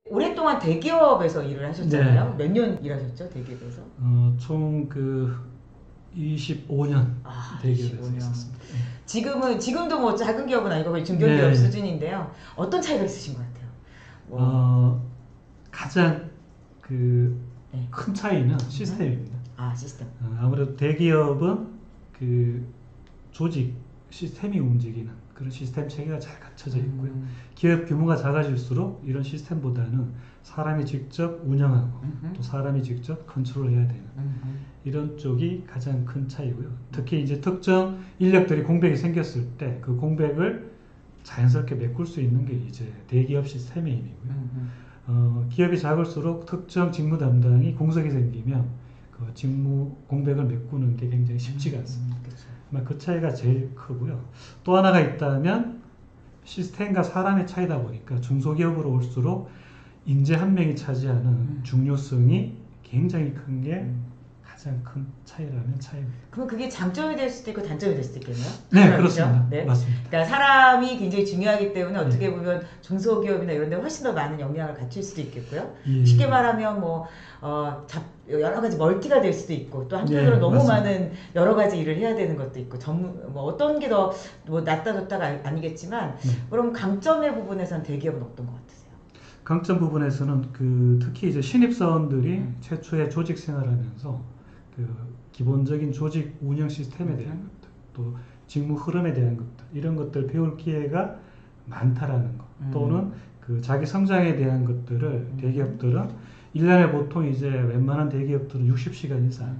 오랫동안 대기업에서 일을 하셨잖아요. 네. 몇 년 일하셨죠, 대기업에서? 총 25년 아, 대기업에서 25년. 있었습니다. 지금도 뭐 작은 기업은 아니고 거의 중견기업 네. 수준인데요. 어떤 차이가 있으신 것 같아요? 뭐, 가장 그 네. 큰 차이는 시스템입니다. 시스템. 아무래도 대기업은 그 조직 시스템이 움직이는 그런 시스템 체계가 잘 갖춰져 있고요. 기업 규모가 작아질수록 이런 시스템보다는 사람이 직접 운영하고 또 사람이 직접 컨트롤해야 되는 이런 쪽이 가장 큰 차이고요. 특히 이제 특정 인력들이 공백이 생겼을 때 그 공백을 자연스럽게 메꿀 수 있는 게 이제 대기업 시스템의 힘이고요. 기업이 작을수록 특정 직무 담당이 공석이 생기면 그 직무 공백을 메꾸는 게 굉장히 쉽지가 않습니다. 그 차이가 제일 크고요. 또 하나가 있다면 시스템과 사람의 차이다 보니까 중소기업으로 올수록 인재 한 명이 차지하는 중요성이 굉장히 큰 게 가장 큰 차이라면 차이입니다. 그럼 그게 장점이 될 수도 있고 단점이 될 수도 있겠네요? 네, 그렇습니다. 네. 맞습니다. 그러니까 사람이 굉장히 중요하기 때문에 어떻게 보면 중소기업이나 이런 데 훨씬 더 많은 역량을 갖출 수도 있겠고요. 쉽게 말하면 여러 가지 멀티가 될 수도 있고 또 한편으로 너무 맞습니다. 많은 여러 가지 일을 해야 되는 것도 있고 어떤 게 더 낫다 좋다가 아니겠지만 그럼 강점의 부분에서는 대기업은 어떤 것 같으세요? 강점 부분에서는 특히 이제 신입사원들이 최초의 조직 생활하면서 기본적인 조직 운영 시스템에 대한 것들, 또 직무 흐름에 대한 것들, 이런 것들 배울 기회가 많다라는 것, 또는 자기 성장에 대한 것들을 대기업들은 1년에 보통 이제 웬만한 대기업들은 60시간 이상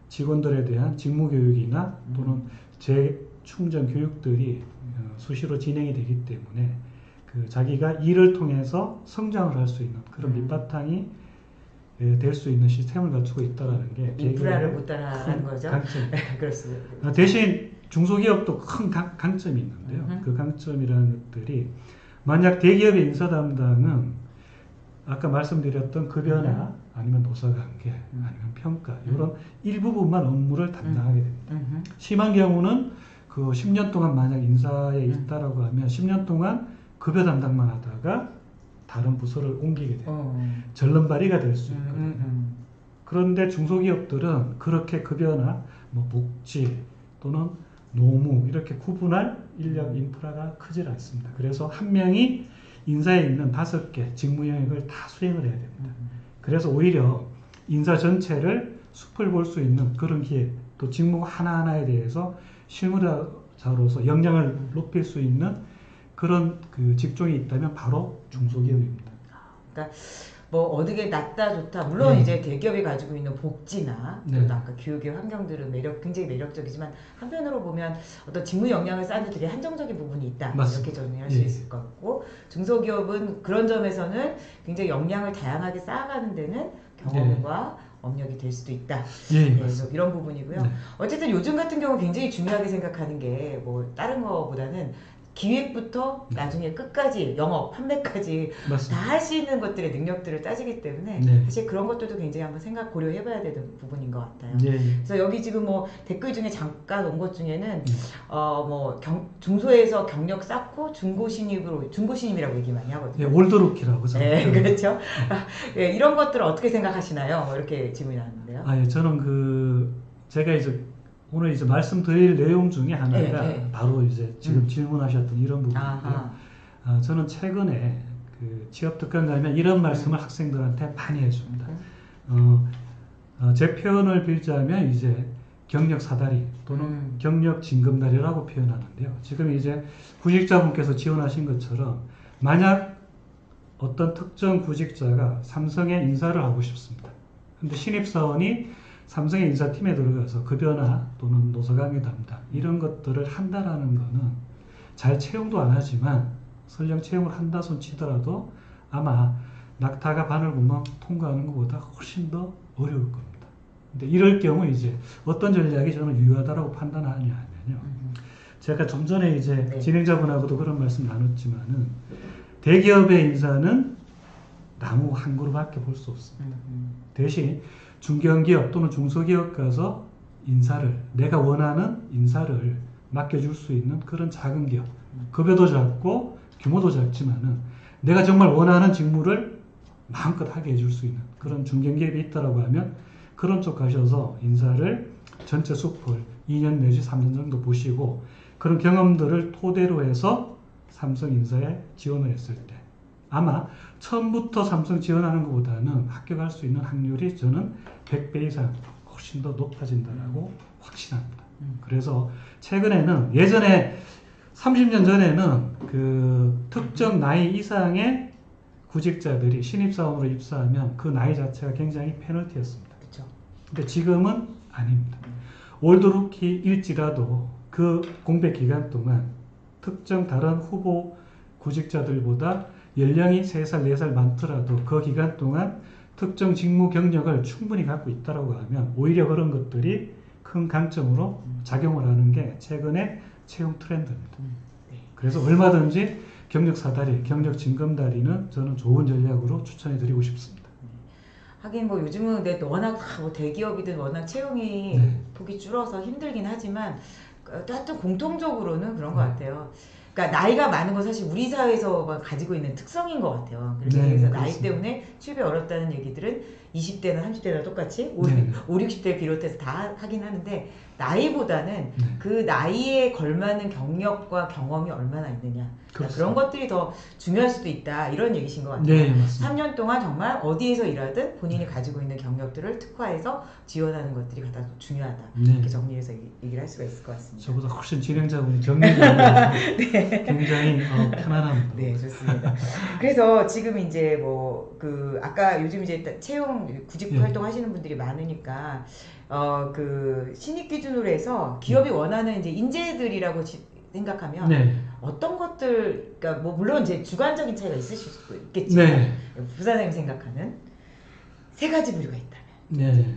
직원들에 대한 직무 교육이나 또는 재충전 교육들이 수시로 진행이 되기 때문에 자기가 일을 통해서 성장을 할 수 있는 그런 밑바탕이 될 수 있는 시스템을 갖추고 있다는 게 인프라를 못 따라가는 거죠. 강점입니다. 그렇습니다. 대신 중소기업도 큰 강점이 있는데요. 그 강점이라는 것들이 만약 대기업의 인사 담당은 아까 말씀드렸던 급여나 아니면 노사관계 아니면 평가 이런 일부분만 업무를 담당하게 됩니다. 심한 경우는 10년 동안 만약 인사에 있다라고 하면 10년 동안 급여 담당만 하다가 다른 부서를 옮기게 돼요. 절름발이가 될 수 있거든요. 그런데 중소기업들은 그렇게 급여나 복지 또는 노무 이렇게 구분할 인력 인프라가 크질 않습니다. 그래서 한 명이 인사에 있는 5개 직무 영역을 다 수행을 해야 됩니다. 그래서 오히려 인사 전체를 숲을 볼 수 있는 그런 기회, 또 직무 하나하나에 대해서 실무자로서 역량을 높일 수 있는 그런 직종이 있다면 바로 중소기업입니다. 그러니까 어느 게 낫다 좋다 물론 이제 대기업이 가지고 있는 복지나 또 아까 교육의 환경들은 굉장히 매력적이지만 한편으로 보면 어떤 직무 역량을 쌓는 되게 한정적인 부분이 있다. 맞습니다. 이렇게 정리할 수 있을 것 같고 중소기업은 그런 점에서는 굉장히 역량을 다양하게 쌓아가는 데는 경험과 업력이 될 수도 있다. 그래서 이런 부분이고요. 어쨌든 요즘 같은 경우 굉장히 중요하게 생각하는 게 다른 거보다는 기획부터 나중에 끝까지 영업, 판매까지 다 할 수 있는 것들의 능력들을 따지기 때문에 사실 그런 것들도 굉장히 한번 고려해봐야 되는 부분인 것 같아요. 그래서 여기 지금 댓글 중에 잠깐 온 것 중에는 중소에서 경력 쌓고 중고신입이라고 얘기 많이 하거든요. 올드루키라고. 네, 그렇죠. 이런 것들을 어떻게 생각하시나요? 이렇게 질문이 나왔는데요. 저는 제가 오늘 말씀드릴 내용 중에 하나가 바로 지금 질문하셨던 이런 부분인데요. 저는 최근에 취업 특강 가면 이런 말씀을 학생들한테 많이 해줍니다. 제 표현을 빌자면 경력 사다리 또는 경력 징검다리라고 표현하는데요. 지금 구직자분께서 지원하신 것처럼 만약 어떤 특정 구직자가 삼성에 인사를 하고 싶습니다. 근데 신입사원이 삼성의 인사팀에 들어가서 급여나 또는 노사관계 담당 이런 것들을 한다라는 거는 잘 채용도 안 하지만 설령 채용을 한다 손 치더라도 아마 낙타가 바늘구멍 통과하는 것보다 훨씬 더 어려울 겁니다. 근데 이럴 경우 어떤 전략이 저는 유효하다고 판단하느냐 하면요. 제가 좀 전에 진행자분하고도 그런 말씀 나눴지만은 대기업의 인사는 나무 한 그루밖에 볼 수 없습니다. 대신 중견기업 또는 중소기업 가서 내가 원하는 인사를 맡겨줄 수 있는 그런 작은 기업, 급여도 작고 규모도 작지만은 내가 정말 원하는 직무를 마음껏 하게 해줄 수 있는 그런 중견기업이 있다라고 하면 그런 쪽 가셔서 인사를 전체 수풀 2년 내지 3년 정도 보시고 그런 경험들을 토대로 해서 삼성 인사에 지원을 했을 때 아마 처음부터 삼성 지원하는 것보다는 합격할 수 있는 확률이 저는 100배 이상 훨씬 더 높아진다라고 확신합니다. 그래서 최근에는 예전에 30년 전에는 그 특정 나이 이상의 구직자들이 신입사원으로 입사하면 그 나이 자체가 굉장히 페널티였습니다. 그렇죠. 근데 지금은 아닙니다. 올드루키일지라도 그 공백 기간 동안 특정 다른 후보 구직자들보다 연령이 3살, 4살 많더라도 그 기간 동안 특정 직무 경력을 충분히 갖고 있다고 하면 오히려 그런 것들이 큰 강점으로 작용을 하는 게 최근의 채용 트렌드입니다. 그래서 얼마든지 경력 사다리, 경력 징검다리는 저는 좋은 전략으로 추천해 드리고 싶습니다. 하긴 뭐 요즘은 근데 워낙 뭐 대기업이든 워낙 채용이 네. 폭이 줄어서 힘들긴 하지만 하여튼 공통적으로는 그런 것 같아요. 그러니까 나이가 많은 건 사실 우리 사회에서 가지고 있는 특성인 것 같아요. 그래서 네, 나이 그렇습니다. 때문에 취업이 어렵다는 얘기들은 20대나 30대나 똑같이 5, 네. 60대 비롯해서 다 하긴 하는데 나이보다는 네. 그 나이에 걸맞는 경력과 경험이 얼마나 있느냐 그러니까 그런 것들이 더 중요할 수도 있다 이런 얘기신 것 같아요. 네, 맞습니다. 3년 동안 정말 어디에서 일하든 본인이 가지고 있는 경력들을 특화해서 지원하는 것들이 가장 중요하다. 네. 이렇게 정리해서 얘기를 할 수가 있을 것 같습니다. 저보다 훨씬 진행자분이 경력이 네. 굉장히 편안합니다. 네, 좋습니다. 그래서 지금 이제 뭐 아까 요즘 이제 채용 구직 네. 활동 하시는 분들이 많으니까 그 신입 기준으로 해서 기업이 원하는 이제 인재들이라고 생각하면 네. 어떤 것들, 그러니까 뭐 물론 이제 주관적인 차이가 있으실 수도 있겠지만 네. 부사장님 생각하는 3가지 부류가 있다면. 네.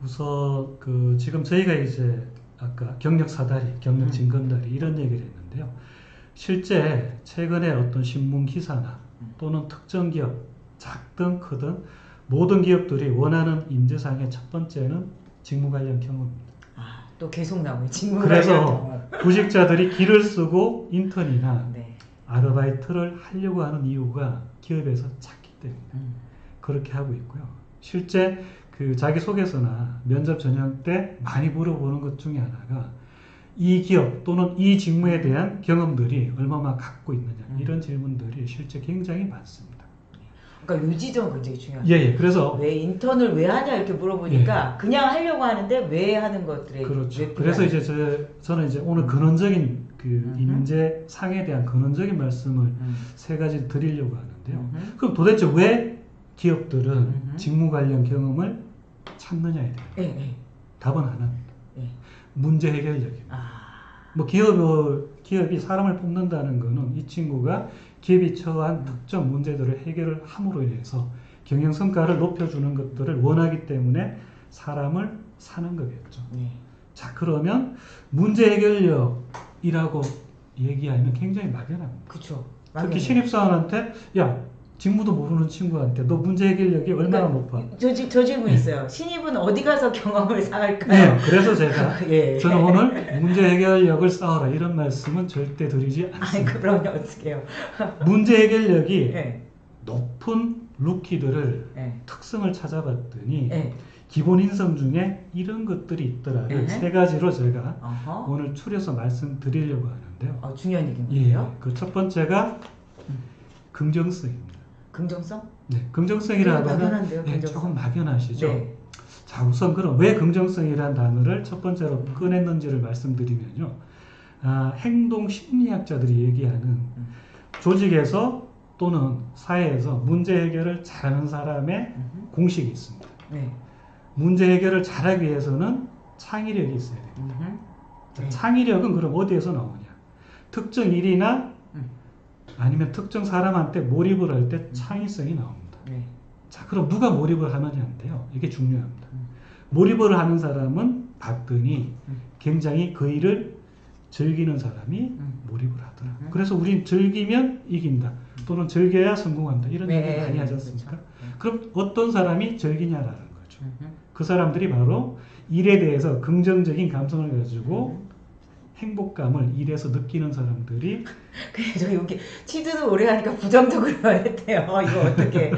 우선 지금 저희가 이제 아까 경력 사다리, 경력 징검다리 이런 얘기를 했는데요. 실제 최근에 어떤 신문 기사나 또는 특정 기업, 작든 크든 모든 기업들이 원하는 인재상의 첫 번째는 직무 관련 경험입니다. 아, 또 계속 나오네. 직무 그래서 구직자들이 기를 쓰고 인턴이나 네. 아르바이트를 하려고 하는 이유가 기업에서 찾기 때문에 그렇게 하고 있고요. 실제 그 자기소개서나 면접 전형 때 많이 물어보는 것 중에 하나가 이 기업 또는 이 직무에 대한 경험들이 얼마나 갖고 있느냐 이런 질문들이 실제 굉장히 많습니다. 그러니까 요지점 굉장히 중요해요. 예. 그래서 왜 인턴을 왜 하냐 이렇게 물어보니까 그냥 하려고 하는데 왜 하는 것들에 그렇죠. 그래서 이제 저는 이제 오늘 근원적인 그 인재 상에 대한 근원적인 말씀을 3가지 드리려고 하는데요. 그럼 도대체 왜 기업들은 직무 관련 경험을 찾느냐에 대한 답은 하나입니다. 문제 해결력입니다. 뭐 기업이 사람을 뽑는다는 거는 이 친구가 기업이 처한 특정 문제들을 해결을 함으로 인해서 경영 성과를 높여주는 것들을 원하기 때문에 사람을 사는 거겠죠. 자, 그러면 문제 해결력이라고 얘기하면 굉장히 막연합니다. 그렇죠. 특히 신입사원한테 야, 직무도 모르는 친구한테 너 문제 해결력이 얼마나 높아? 저 질문 있어요. 신입은 어디 가서 경험을 쌓을까요? 네, 그래서 제가 저는 오늘 문제 해결력을 쌓아라 이런 말씀은 절대 드리지 않습니다. 아니, 그러면 어떻게 해요? 문제 해결력이 높은 루키들을 특성을 찾아봤더니 기본 인성 중에 이런 것들이 있더라를 3가지로 제가 오늘 추려서 말씀드리려고 하는데요. 중요한 얘기인데요. 그 첫 번째가 긍정성입니다. 긍정성? 네, 긍정성이라고 하면 조금 막연하시죠. 네. 자, 우선 그럼 왜 긍정성이라는 단어를 첫 번째로 꺼냈는지를 말씀드리면요. 행동 심리학자들이 얘기하는 조직에서 또는 사회에서 문제 해결을 잘하는 사람의 공식이 있습니다. 문제 해결을 잘하기 위해서는 창의력이 있어야 됩니다. 자, 창의력은 그럼 어디에서 나오냐? 특정 일이나 아니면 특정 사람한테 몰입을 할 때 창의성이 나옵니다. 자, 그럼 누가 몰입을 하느냐인데요. 이게 중요합니다. 몰입을 하는 사람은 봤더니 굉장히 그 일을 즐기는 사람이 몰입을 하더라. 그래서 우린 즐기면 이긴다. 또는 즐겨야 성공한다. 이런 얘기 많이 하지 않습니까? 그럼 어떤 사람이 즐기냐라는 거죠. 그 사람들이 바로 일에 대해서 긍정적인 감성을 가지고 행복감을 일에서 느끼는 사람들이 그래서 여기 치즈는 오래 가니까 부정적으로 말했대요. 이거 어떻게?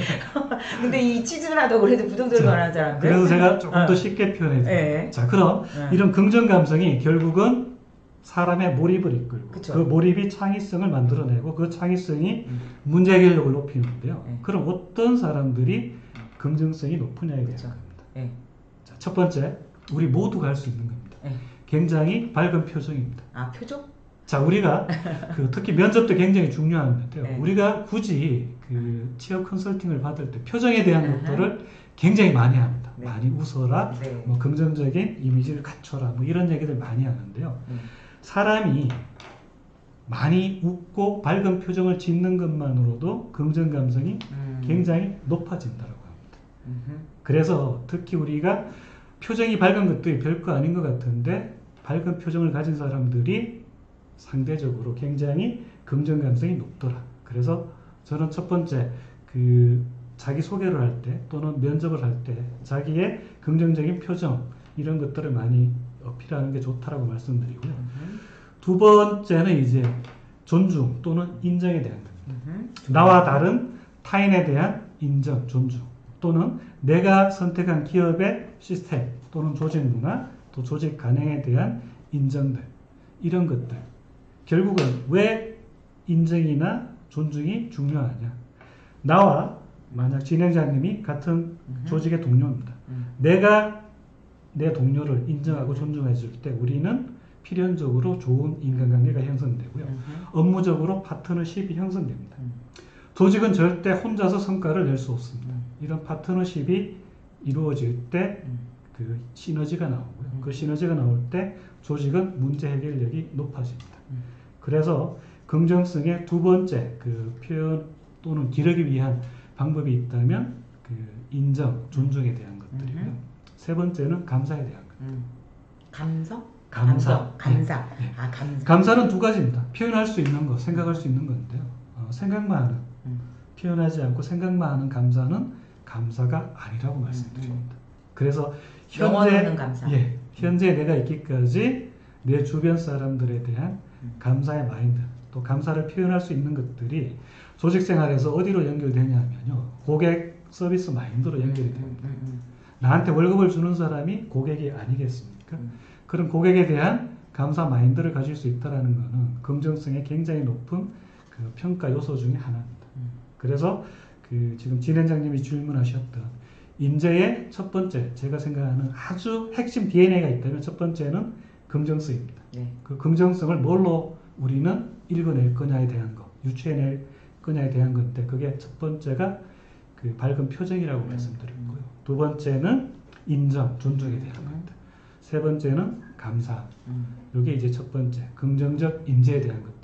근데 이 치즈를 하다고 그래도 부정적으로 말하는 사람들. 그래서 제가 조금 더 쉽게 표현해드릴게요. 네. 자, 그럼 이런 긍정 감성이 결국은 사람의 몰입을 이끌고 그쵸. 그 몰입이 창의성을 만들어내고 그 창의성이 문제 해결력을 높이는데요. 그럼 어떤 사람들이 긍정성이 높으냐에 대한 그쵸. 겁니다. 자, 첫 번째, 우리 모두가 할 수 있는 겁니다. 굉장히 밝은 표정입니다. 아, 표정? 자, 우리가 특히 면접 때 굉장히 중요한데요. 네. 우리가 굳이 그 취업 컨설팅을 받을 때 표정에 대한 것들을 굉장히 많이 합니다. 네. 많이 웃어라, 네. 뭐 긍정적인 이미지를 갖춰라, 뭐 이런 얘기들 많이 하는데요. 사람이 많이 웃고 밝은 표정을 짓는 것만으로도 긍정 감성이 굉장히 높아진다고 합니다. 그래서 특히 우리가 표정이 밝은 것들이 별거 아닌 것 같은데 밝은 표정을 가진 사람들이 상대적으로 굉장히 긍정 감성이 높더라. 그래서 저는 첫 번째 그 자기 소개를 할 때 또는 면접을 할 때 자기의 긍정적인 표정 이런 것들을 많이 어필하는 게 좋다라고 말씀드리고요. 두 번째는 이제 존중 또는 인정에 대한 겁니다. 나와 다른 타인에 대한 인정, 존중 또는 내가 선택한 기업의 시스템 또는 조직 문화 또 조직 관행에 대한 인정들 이런 것들 결국은 왜 인정이나 존중이 중요하냐 나와 만약 진행자님이 같은 조직의 동료입니다. 내가 내 동료를 인정하고 존중해 줄 때 우리는 필연적으로 좋은 인간관계가 형성되고요. 업무적으로 파트너십이 형성됩니다. 조직은 절대 혼자서 성과를 낼 수 없습니다. 이런 파트너십이 이루어질 때 그 시너지가 나오고요. 그 시너지가 나올 때 조직은 문제 해결력이 높아집니다. 그래서 긍정성의 두 번째 그 표현 또는 기르기 위한 방법이 있다면 그 인정, 존중에 대한 것들이고요. 세 번째는 감사에 대한 것. 감성? 감사. 감사. 네. 아, 감사. 감사는 두 가지입니다. 표현할 수 있는 것, 생각할 수 있는 건데요. 생각만 하는, 표현하지 않고 생각만 하는 감사는 감사가 아니라고 말씀드립니다. 그래서 영원하는 감사. 현재 내가 있기까지 내 주변 사람들에 대한 감사의 마인드, 또 감사를 표현할 수 있는 것들이 조직 생활에서 어디로 연결되냐면요. 고객 서비스 마인드로 연결이 됩니다. 나한테 월급을 주는 사람이 고객이 아니겠습니까? 그런 고객에 대한 감사 마인드를 가질 수 있다는 것은 긍정성의 굉장히 높은 그 평가 요소 중에 하나입니다. 그래서 그 지금 진행자님이 질문하셨던 인재의 첫 번째 제가 생각하는 아주 핵심 DNA가 있다면 첫 번째는 긍정성입니다. 그 긍정성을 뭘로 우리는 읽어낼 거냐에 대한 거, 유추해낼 거냐에 대한 건데 그게 첫 번째가 그 밝은 표정이라고 말씀드렸고요. 두 번째는 인정, 존중에 대한 겁니다. 세 번째는 감사. 이게 이제 첫 번째 긍정적 인재에 대한 것들.